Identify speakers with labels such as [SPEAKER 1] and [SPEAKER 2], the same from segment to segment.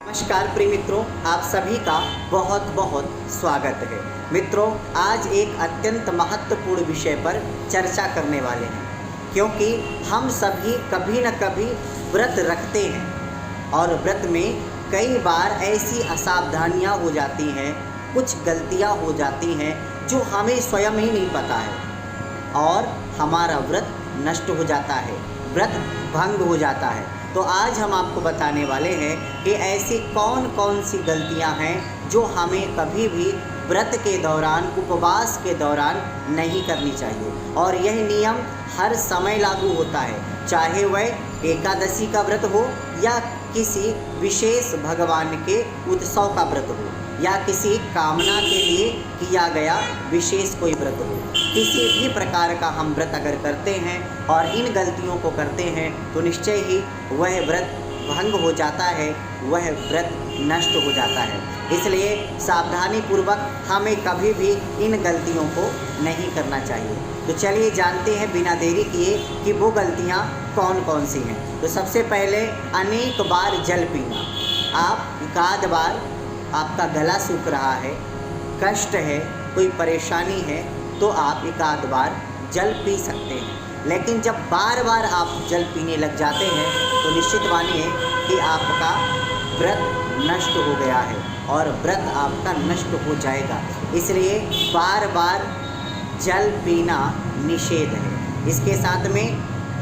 [SPEAKER 1] नमस्कार प्रिय मित्रों, आप सभी का बहुत बहुत स्वागत है। मित्रों, आज एक अत्यंत महत्वपूर्ण विषय पर चर्चा करने वाले हैं, क्योंकि हम सभी कभी न कभी व्रत रखते हैं और व्रत में कई बार ऐसी असावधानियां हो जाती हैं, कुछ गलतियां हो जाती हैं जो हमें स्वयं ही नहीं पता है और हमारा व्रत नष्ट हो जाता है, व्रत भंग हो जाता है। तो आज हम आपको बताने वाले हैं कि ऐसी कौन कौन सी गलतियां हैं जो हमें कभी भी व्रत के दौरान, उपवास के दौरान नहीं करनी चाहिए। और यह नियम हर समय लागू होता है, चाहे वह एकादशी का व्रत हो या किसी विशेष भगवान के उत्सव का व्रत हो या किसी कामना के लिए किया गया विशेष कोई व्रत हो। किसी भी प्रकार का हम व्रत अगर करते हैं और इन गलतियों को करते हैं तो निश्चय ही वह व्रत भंग हो जाता है, वह व्रत नष्ट हो जाता है। इसलिए सावधानी पूर्वक हमें कभी भी इन गलतियों को नहीं करना चाहिए। तो चलिए जानते हैं बिना देरी किए कि वो गलतियाँ कौन कौन सी हैं। तो सबसे पहले अनेक बार जल पीना। आप एकाध बार आपका गला सूख रहा है, कष्ट है, कोई परेशानी है तो आप एकाध बार जल पी सकते हैं, लेकिन जब बार बार आप जल पीने लग जाते हैं तो निश्चित मानिए कि आपका व्रत नष्ट हो गया है और व्रत आपका नष्ट हो जाएगा। इसलिए बार बार जल पीना निषेध है। इसके साथ में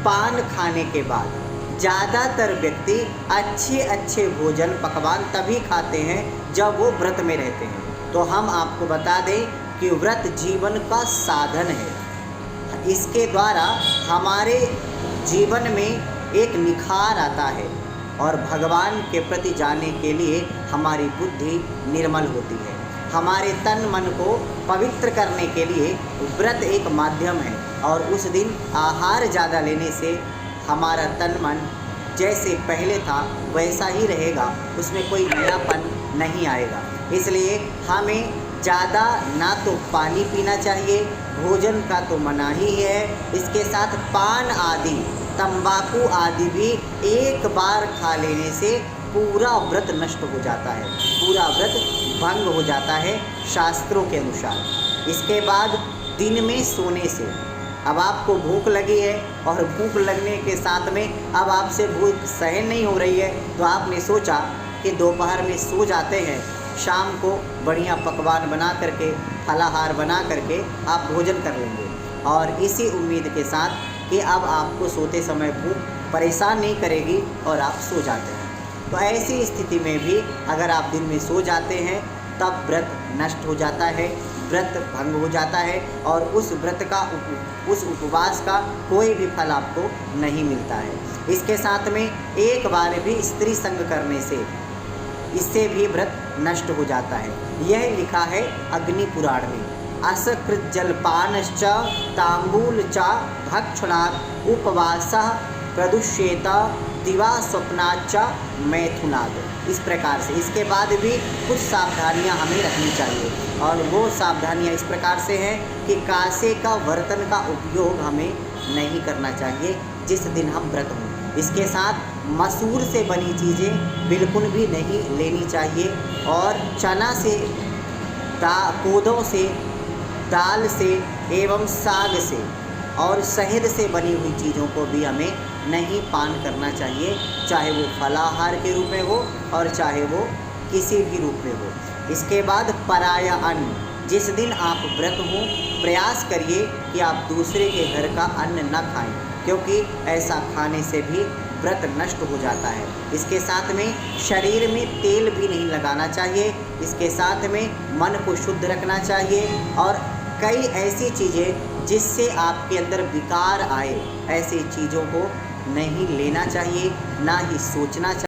[SPEAKER 1] पान खाने के बाद ज़्यादातर व्यक्ति अच्छे भोजन पकवान तभी खाते हैं जब वो व्रत में रहते हैं। तो हम आपको बता दें कि व्रत जीवन का साधन है, इसके द्वारा हमारे जीवन में एक निखार आता है और भगवान के प्रति जाने के लिए हमारी बुद्धि निर्मल होती है। हमारे तन मन को पवित्र करने के लिए व्रत एक माध्यम है और उस दिन आहार ज़्यादा लेने से हमारा तन मन जैसे पहले था वैसा ही रहेगा, उसमें कोई नयापन नहीं आएगा। इसलिए हमें ज़्यादा ना तो पानी पीना चाहिए, भोजन का तो मना ही है। इसके साथ पान आदि, तंबाकू आदि भी एक बार खा लेने से पूरा व्रत नष्ट हो जाता है, पूरा व्रत भंग हो जाता है शास्त्रों के अनुसार। इसके बाद दिन में सोने से, अब आपको भूख लगी है और भूख लगने के साथ में अब आपसे भूख सहन नहीं हो रही है तो आपने सोचा कि दोपहर में सो जाते हैं, शाम को बढ़िया पकवान बना करके, फलाहार बना करके आप भोजन कर लेंगे और इसी उम्मीद के साथ कि अब आपको सोते समय भूख परेशान नहीं करेगी और आप सो जाते हैं। तो ऐसी स्थिति में भी अगर आप दिन में सो जाते हैं तब व्रत नष्ट हो जाता है, व्रत भंग हो जाता है और उस व्रत का, उस उपवास का कोई भी फल आपको नहीं मिलता है। इसके साथ में एक बार भी स्त्री संग करने से, इससे भी व्रत नष्ट हो जाता है। यह लिखा है अग्नि पुराण में। असकृत जलपानश्च तांबूल च भक्षणात् उपवासः प्रदुष्येत दिवा स्वप्नाच्च मैथुनात्। इस प्रकार से इसके बाद भी कुछ सावधानियां हमें रखनी चाहिए और वो सावधानियां इस प्रकार से हैं कि कांसे का बर्तन का उपयोग हमें नहीं करना चाहिए जिस दिन हम व्रत हों। इसके साथ मसूर से बनी चीज़ें बिल्कुल भी नहीं लेनी चाहिए और चना से, कोदों से, दाल से एवं साग से और शहद से बनी हुई चीज़ों को भी हमें नहीं पान करना चाहिए, चाहे वो फलाहार के रूप में हो और चाहे वो किसी भी रूप में हो। इसके बाद पराया अन्न, जिस दिन आप व्रत हो प्रयास करिए कि आप दूसरे के घर का अन्न न खाएं, क्योंकि ऐसा खाने से भी व्रत नष्ट हो जाता है। इसके साथ में शरीर में तेल भी नहीं लगाना चाहिए। इसके साथ में मन को शुद्ध रखना चाहिए और कई ऐसी चीज़ें जिससे आपके अंदर विकार आए, ऐसी चीज़ों को नहीं लेना चाहिए, ना ही सोचना चाहिए।